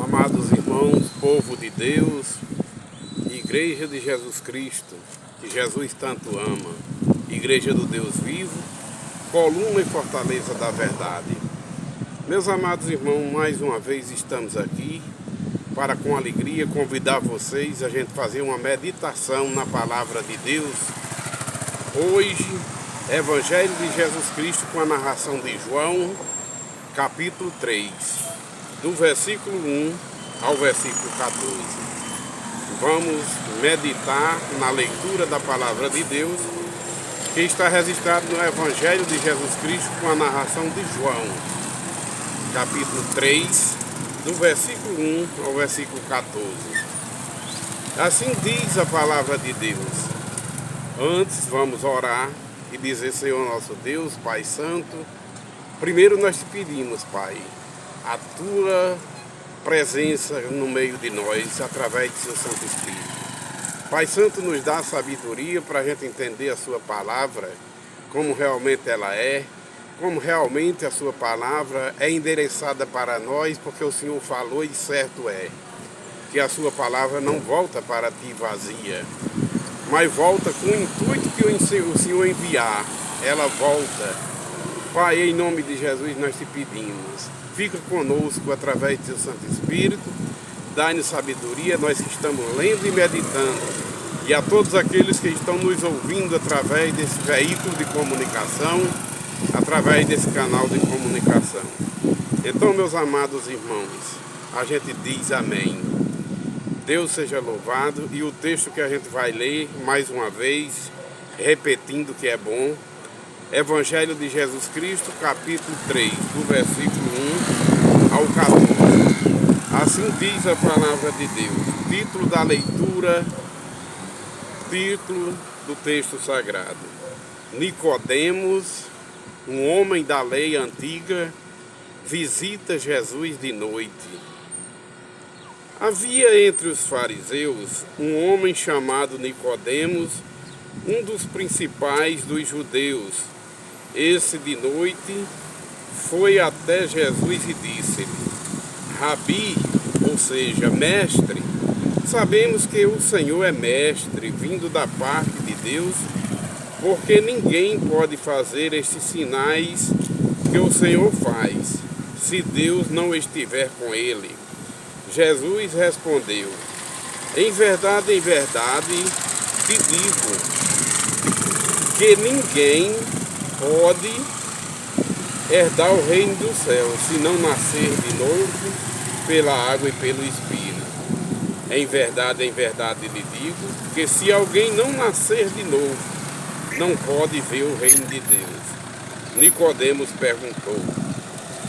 Amados irmãos, povo de Deus, Igreja de Jesus Cristo, que Jesus tanto ama, Igreja do Deus vivo, coluna e fortaleza da verdade. Meus amados irmãos, mais uma vez estamos aqui para com alegria convidar vocês a gente fazer uma meditação na palavra de Deus. Hoje, Evangelho de Jesus Cristo com a narração de João, capítulo 3. Do versículo 1 ao versículo 14. Vamos meditar na leitura da palavra de Deus, que está registrado no Evangelho de Jesus Cristo com a narração de João, capítulo 3, do versículo 1 ao versículo 14. Assim diz a palavra de Deus. Antes vamos orar e dizer: Senhor nosso Deus, Pai Santo, primeiro nós te pedimos, Pai, a tua presença no meio de nós, através de seu Santo Espírito. Pai Santo, nos dá a sabedoria para a gente entender a sua palavra, como realmente ela é, como realmente a sua palavra é endereçada para nós, porque o Senhor falou e certo é, que a sua palavra não volta para ti vazia, mas volta com o intuito que o Senhor enviar, ela volta. Pai, em nome de Jesus nós te pedimos, fica conosco através do teu Santo Espírito, dá-nos sabedoria, nós que estamos lendo e meditando, e a todos aqueles que estão nos ouvindo através desse veículo de comunicação, através desse canal de comunicação. Então, meus amados irmãos, a gente diz amém. Deus seja louvado, e o texto que a gente vai ler, mais uma vez, repetindo que é bom, Evangelho de Jesus Cristo, capítulo 3, do versículo 1 ao 14. Assim diz a palavra de Deus. Título da leitura, título do texto sagrado. Nicodemos, um homem da lei antiga, visita Jesus de noite. Havia entre os fariseus um homem chamado Nicodemos, um dos principais dos judeus. Esse de noite foi até Jesus e disse-lhe: Rabi, ou seja, mestre, sabemos que o Senhor é mestre, vindo da parte de Deus, porque ninguém pode fazer estes sinais que o Senhor faz, se Deus não estiver com ele. Jesus respondeu: em verdade, te digo que ninguém pode herdar o reino dos céus se não nascer de novo pela água e pelo Espírito. Em verdade lhe digo que se alguém não nascer de novo, não pode ver o reino de Deus. Nicodemos perguntou: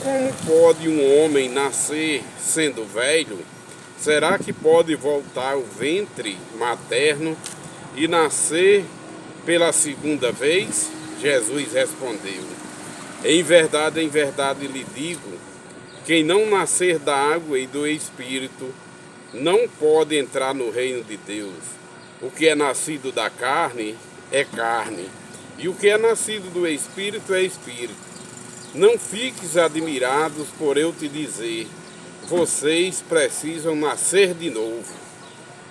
como pode um homem nascer sendo velho? Será que pode voltar ao ventre materno e nascer pela segunda vez? Jesus respondeu: em verdade lhe digo, quem não nascer da água e do Espírito não pode entrar no reino de Deus. O que é nascido da carne é carne, e o que é nascido do Espírito é Espírito. Não fiques admirados por eu te dizer, vocês precisam nascer de novo.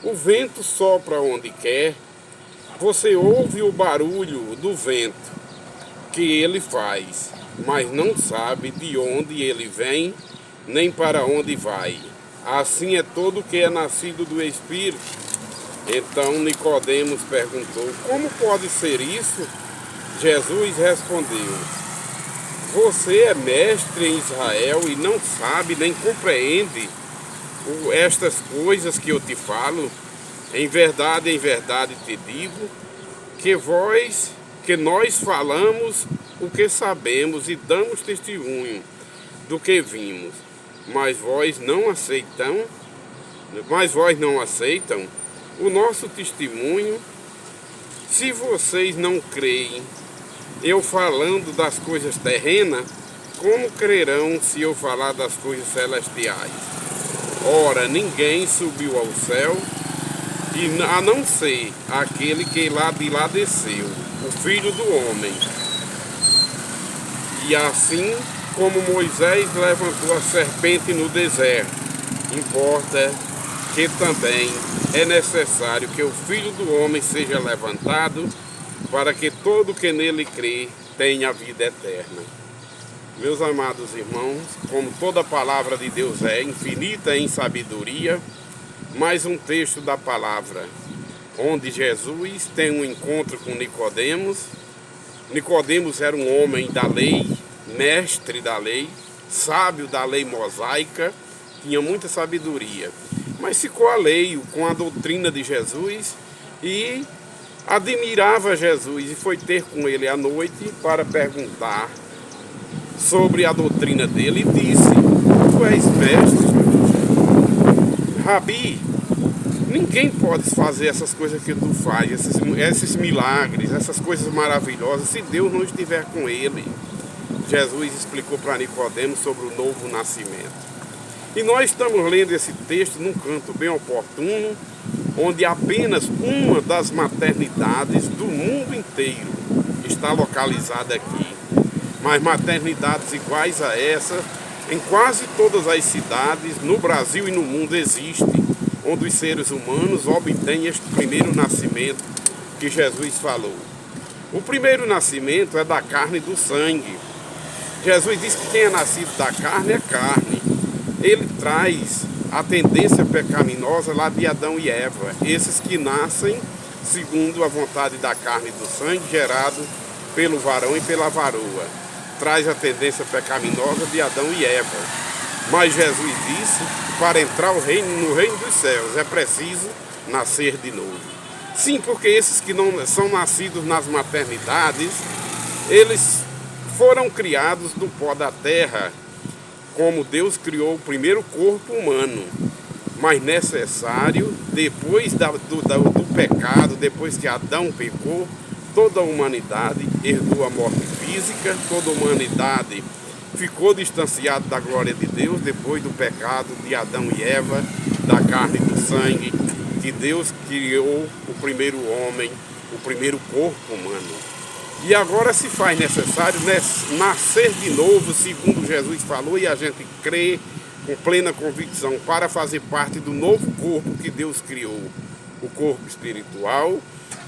O vento sopra onde quer, você ouve o barulho do vento que ele faz, mas não sabe de onde ele vem, nem para onde vai. Assim é todo que é nascido do Espírito. Então Nicodemos perguntou: como pode ser isso? Jesus respondeu: você é mestre em Israel e não sabe nem compreende estas coisas que eu te falo? Em verdade te digo que nós falamos o que sabemos e damos testemunho do que vimos, mas vós não aceitam o nosso testemunho. Se vocês não creem eu falando das coisas terrenas, como crerão se eu falar das coisas celestiais? Ora, ninguém subiu ao céu, e a não ser aquele que de lá desceu, o Filho do Homem. E assim como Moisés levantou a serpente no deserto, importa que também é necessário que o Filho do Homem seja levantado para que todo que nele crê tenha a vida eterna. Meus amados irmãos, como toda palavra de Deus é infinita em sabedoria, mais um texto da palavra, onde Jesus tem um encontro com Nicodemos. Nicodemos era um homem da lei, mestre da lei, sábio da lei mosaica, tinha muita sabedoria, mas ficou alheio com a doutrina de Jesus e admirava Jesus e foi ter com ele à noite para perguntar sobre a doutrina dele e disse: tu és mestre, Rabi, ninguém pode fazer essas coisas que tu faz, esses milagres, essas coisas maravilhosas, se Deus não estiver com ele. Jesus explicou para Nicodemos sobre o novo nascimento. E nós estamos lendo esse texto num canto bem oportuno, onde apenas uma das maternidades do mundo inteiro está localizada aqui. Mas maternidades iguais a essa, em quase todas as cidades, no Brasil e no mundo, existem, onde os seres humanos obtêm este primeiro nascimento que Jesus falou. O primeiro nascimento é da carne e do sangue. Jesus diz que quem é nascido da carne é carne. Ele traz a tendência pecaminosa lá de Adão e Eva, esses que nascem segundo a vontade da carne e do sangue, gerado pelo varão e pela varoa. Traz a tendência pecaminosa de Adão e Eva. Mas Jesus disse que para entrar no reino dos céus é preciso nascer de novo. Sim, porque esses que não são nascidos nas maternidades, eles foram criados do pó da terra, como Deus criou o primeiro corpo humano, mas necessário, depois do pecado, depois que Adão pecou, toda a humanidade herdou a morte física, toda a humanidade ficou distanciada da glória de Deus depois do pecado de Adão e Eva, da carne e do sangue, que Deus criou o primeiro homem, o primeiro corpo humano. E agora se faz necessário nascer de novo, segundo Jesus falou, e a gente crê com plena convicção para fazer parte do novo corpo que Deus criou, o corpo espiritual,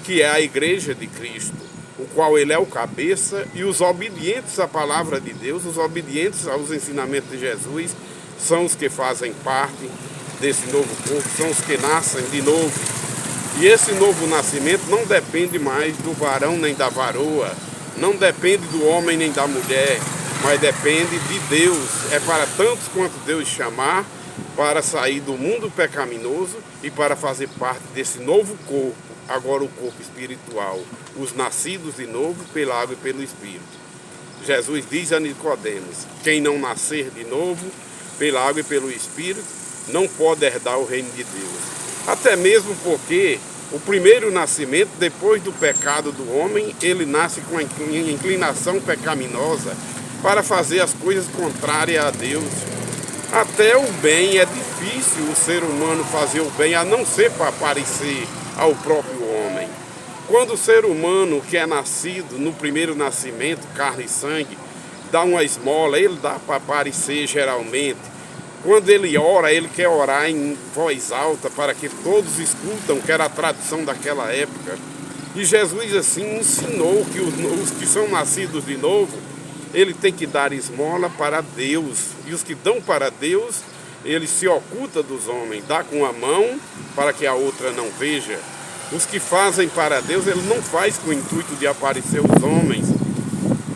que é a Igreja de Cristo, o qual ele é o cabeça, e os obedientes à palavra de Deus, os obedientes aos ensinamentos de Jesus, são os que fazem parte desse novo corpo, são os que nascem de novo. E esse novo nascimento não depende mais do varão nem da varoa, não depende do homem nem da mulher, mas depende de Deus. É para tantos quanto Deus chamar, para sair do mundo pecaminoso e para fazer parte desse novo corpo, agora o corpo espiritual, os nascidos de novo pela água e pelo Espírito. Jesus diz a Nicodemos: quem não nascer de novo pela água e pelo Espírito não pode herdar o reino de Deus. Até mesmo porque o primeiro nascimento, depois do pecado do homem, ele nasce com a inclinação pecaminosa para fazer as coisas contrárias a Deus. Até o bem é difícil o ser humano fazer o bem, a não ser para parecer ao próprio homem. Quando o ser humano que é nascido no primeiro nascimento, carne e sangue, dá uma esmola, ele dá para parecer geralmente. Quando ele ora, ele quer orar em voz alta para que todos escutam, que era a tradição daquela época. E Jesus assim ensinou que os que são nascidos de novo, ele tem que dar esmola para Deus. E os que dão para Deus, ele se oculta dos homens, dá com a mão para que a outra não veja. Os que fazem para Deus, ele não faz com o intuito de aparecer os homens,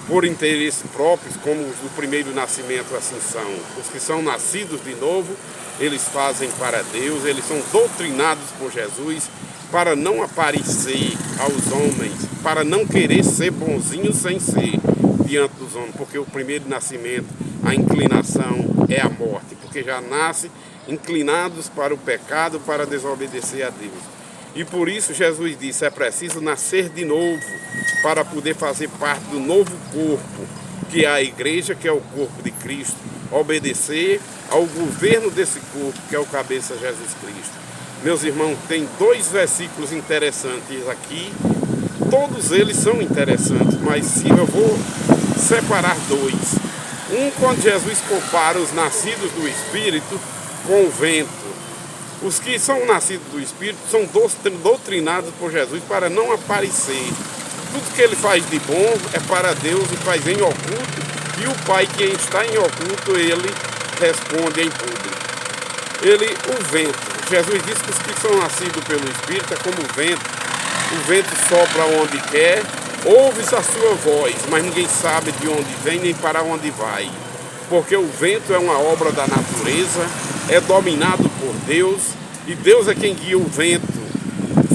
por interesse próprios, como os do primeiro nascimento assim são. Os que são nascidos de novo, eles fazem para Deus, eles são doutrinados por Jesus para não aparecer aos homens, para não querer ser bonzinho sem ser diante dos homens, porque o primeiro nascimento, a inclinação é a morte, porque já nasce inclinados para o pecado, para desobedecer a Deus. E por isso Jesus disse: é preciso nascer de novo para poder fazer parte do novo corpo, que é a igreja, que é o corpo de Cristo, obedecer ao governo desse corpo, que é o cabeça Jesus Cristo. Meus irmãos, tem dois versículos interessantes aqui, todos eles são interessantes, mas sim, eu vou separar dois. Um, quando Jesus compara os nascidos do Espírito com o vento. Os que são nascidos do Espírito são doutrinados por Jesus para não aparecer. Tudo que ele faz de bom é para Deus e faz em oculto, e o Pai que está em oculto, ele responde em público. O vento. Jesus disse que os que são nascidos pelo Espírito é como o vento sopra onde quer, ouve-se a sua voz, mas ninguém sabe de onde vem nem para onde vai. Porque o vento é uma obra da natureza, é dominado por Deus, e Deus é quem guia o vento,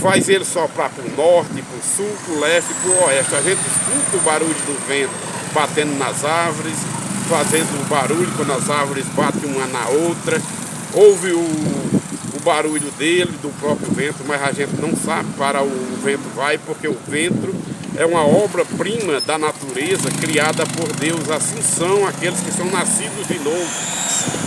faz ele soprar para o norte, para o sul, para o leste e para o oeste. A gente escuta o barulho do vento batendo nas árvores, fazendo barulho quando as árvores batem uma na outra, ouve o barulho dele, do próprio vento, mas a gente não sabe para o vento vai, porque o vento é uma obra-prima da natureza criada por Deus. Assim são aqueles que são nascidos de novo.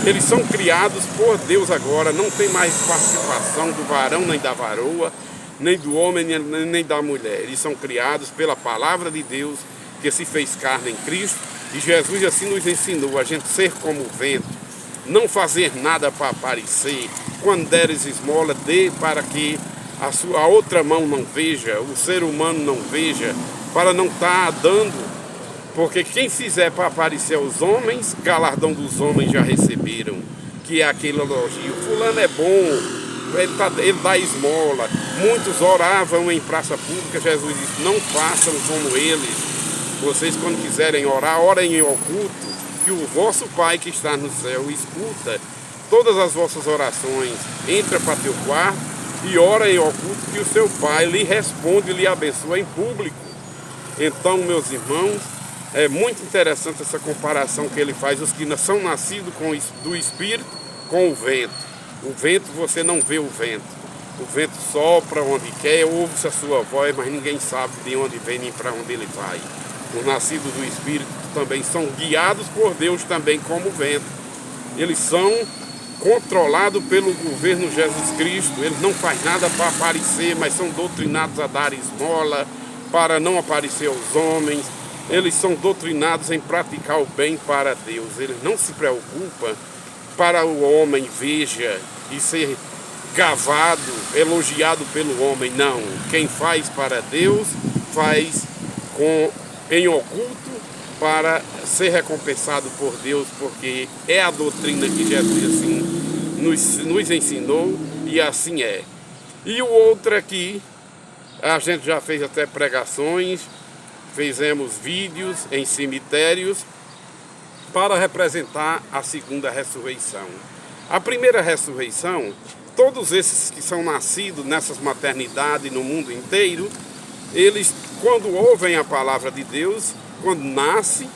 Eles são criados por Deus agora, não tem mais participação do varão nem da varoa, nem do homem nem da mulher. Eles são criados pela palavra de Deus, que se fez carne em Cristo, e Jesus assim nos ensinou a gente ser como o vento, não fazer nada para aparecer. Quando deres esmola, dê para que a outra mão não veja, o ser humano não veja, para não estar dando. Porque quem fizer para aparecer aos homens, galardão dos homens já receberam, que é aquele elogio. Fulano é bom, ele dá esmola. Muitos oravam em praça pública. Jesus disse, não façam como eles. Vocês, quando quiserem orar, orem em oculto, que o vosso Pai que está no céu escuta todas as vossas orações. Entra para teu quarto e ora em oculto, que o seu Pai lhe responde e lhe abençoa em público. Então, meus irmãos, é muito interessante essa comparação que ele faz, os que são nascidos do Espírito com o vento. O vento, você não vê o vento. O vento sopra onde quer, ouve-se a sua voz, mas ninguém sabe de onde vem nem para onde ele vai. Os nascidos do Espírito também são guiados por Deus também como o vento. Eles são controlados pelo governo Jesus Cristo. Eles não fazem nada para aparecer, mas são doutrinados a dar esmola, para não aparecer aos homens. Eles são doutrinados em praticar o bem para Deus. Eles não se preocupam para o homem veja e ser gavado, elogiado pelo homem. Não. Quem faz para Deus, faz em oculto para ser recompensado por Deus, porque é a doutrina que Jesus assim nos ensinou, e assim é. E o outro aqui, a gente já fez até pregações, fizemos vídeos em cemitérios para representar a segunda ressurreição. A primeira ressurreição, todos esses que são nascidos nessas maternidades no mundo inteiro, eles, quando ouvem a palavra de Deus, quando nasce,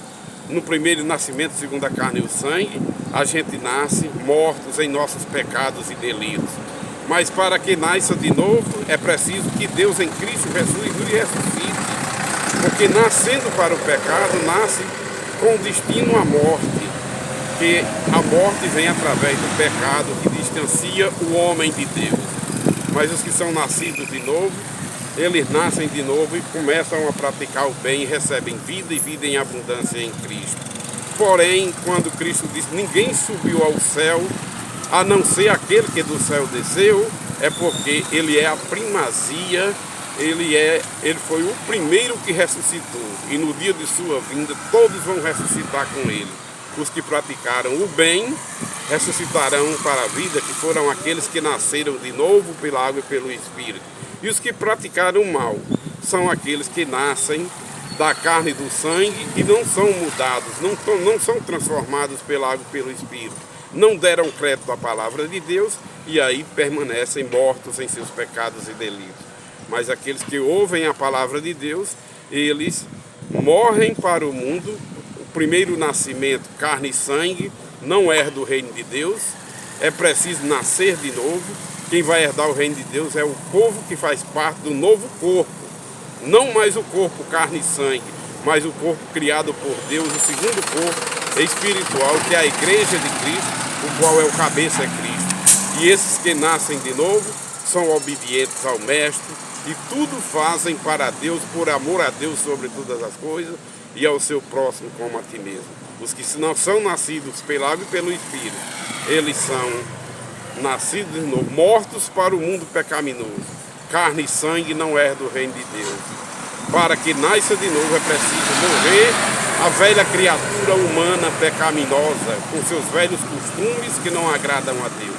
no primeiro nascimento segundo a carne e o sangue, a gente nasce mortos em nossos pecados e delitos. Mas para que nasça de novo, é preciso que Deus em Cristo Jesus nos ressuscite. Porque nascendo para o pecado, nasce com destino à morte. Que a morte vem através do pecado que distancia o homem de Deus. Mas os que são nascidos de novo, eles nascem de novo e começam a praticar o bem e recebem vida e vida em abundância em Cristo. Porém, quando Cristo diz, ninguém subiu ao céu, a não ser aquele que do céu desceu, é porque ele é a primazia, ele foi o primeiro que ressuscitou. E no dia de sua vinda, todos vão ressuscitar com ele. Os que praticaram o bem ressuscitarão para a vida, que foram aqueles que nasceram de novo pela água e pelo Espírito. E os que praticaram o mal são aqueles que nascem da carne e do sangue e não são mudados, não são transformados pela água e pelo Espírito. Não deram crédito à palavra de Deus e aí permanecem mortos em seus pecados e delitos. Mas aqueles que ouvem a palavra de Deus, eles morrem para o mundo. O primeiro nascimento, carne e sangue, não herda o reino de Deus. É preciso nascer de novo. Quem vai herdar o reino de Deus é o povo que faz parte do novo corpo. Não mais o corpo carne e sangue, mas o corpo criado por Deus, o segundo corpo espiritual, que é a igreja de Cristo, o qual é o cabeça é Cristo. E esses que nascem de novo são obedientes ao Mestre e tudo fazem para Deus, por amor a Deus sobre todas as coisas e ao seu próximo como a ti mesmo. Os que não são nascidos pela água e pelo Espírito, eles são nascidos de novo, mortos para o mundo pecaminoso. Carne e sangue não é do reino de Deus. Para que nasça de novo é preciso morrer a velha criatura humana pecaminosa, com seus velhos costumes que não agradam a Deus,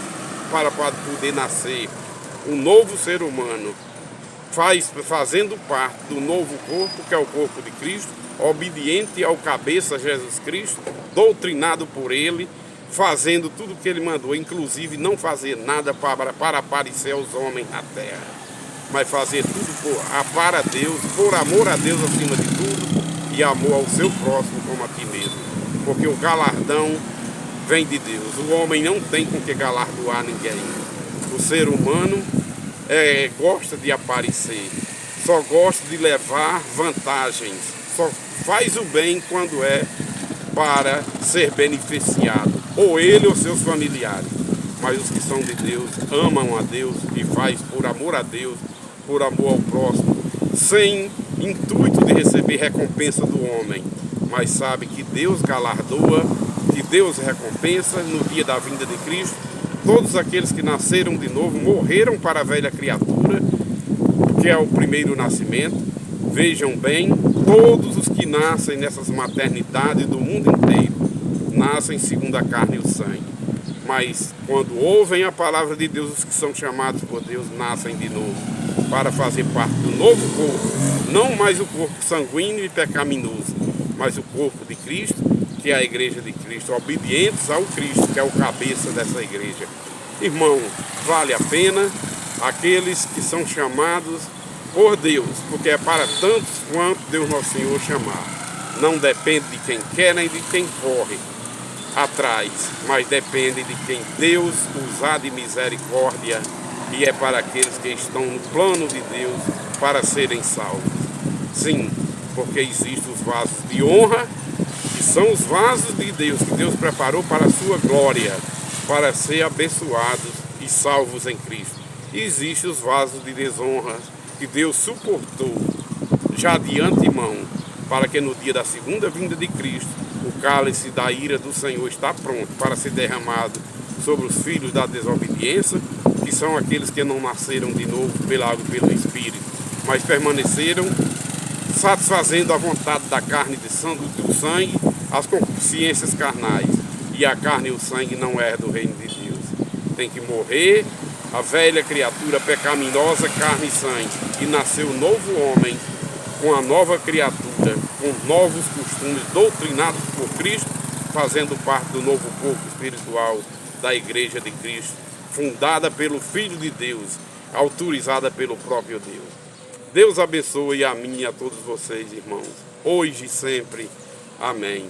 para poder nascer um novo ser humano, fazendo parte do novo corpo, que é o corpo de Cristo, obediente ao cabeça Jesus Cristo, doutrinado por Ele, fazendo tudo o que Ele mandou, inclusive não fazer nada para aparecer aos homens na terra, mas fazer tudo para Deus, por amor a Deus acima de tudo, e amor ao seu próximo como a ti mesmo. Porque o galardão vem de Deus. O homem não tem com que galardoar ninguém. O ser humano gosta de aparecer, só gosta de levar vantagens, só faz o bem quando é para ser beneficiado, ou ele ou seus familiares. Mas os que são de Deus amam a Deus e faz por amor a Deus, por amor ao próximo, sem intuito de receber recompensa do homem, mas sabe que Deus galardoa, que Deus recompensa no dia da vinda de Cristo. Todos aqueles que nasceram de novo morreram para a velha criatura, que é o primeiro nascimento. Vejam bem, todos os que nascem nessas maternidades do mundo inteiro nascem segundo a carne e o sangue. Mas quando ouvem a palavra de Deus, os que são chamados por Deus nascem de novo, para fazer parte do novo corpo, não mais o corpo sanguíneo e pecaminoso, mas o corpo de Cristo, que é a igreja de Cristo, obedientes ao Cristo, que é o cabeça dessa igreja. Irmão, vale a pena aqueles que são chamados por Deus, porque é para tantos quanto Deus nosso Senhor chamar. Não depende de quem quer nem de quem corre atrás, mas depende de quem Deus usar de misericórdia, e é para aqueles que estão no plano de Deus para serem salvos. Sim, porque existem os vasos de honra, que são os vasos de Deus, que Deus preparou para a sua glória, para ser abençoados e salvos em Cristo. E existem os vasos de desonra, que Deus suportou já de antemão, para que no dia da segunda vinda de Cristo, o cálice da ira do Senhor está pronto para ser derramado sobre os filhos da desobediência, que são aqueles que não nasceram de novo pela água e pelo Espírito, mas permaneceram satisfazendo a vontade da carne e do sangue, as concupiscências carnais. E a carne e o sangue não é do reino de Deus. Tem que morrer a velha criatura pecaminosa, carne e sangue, e nascer o novo homem com a nova criatura, com novos costumes, doutrinados por Cristo, fazendo parte do novo corpo espiritual da igreja de Cristo, fundada pelo Filho de Deus, autorizada pelo próprio Deus. Deus abençoe a mim e a todos vocês, irmãos, hoje e sempre. Amém.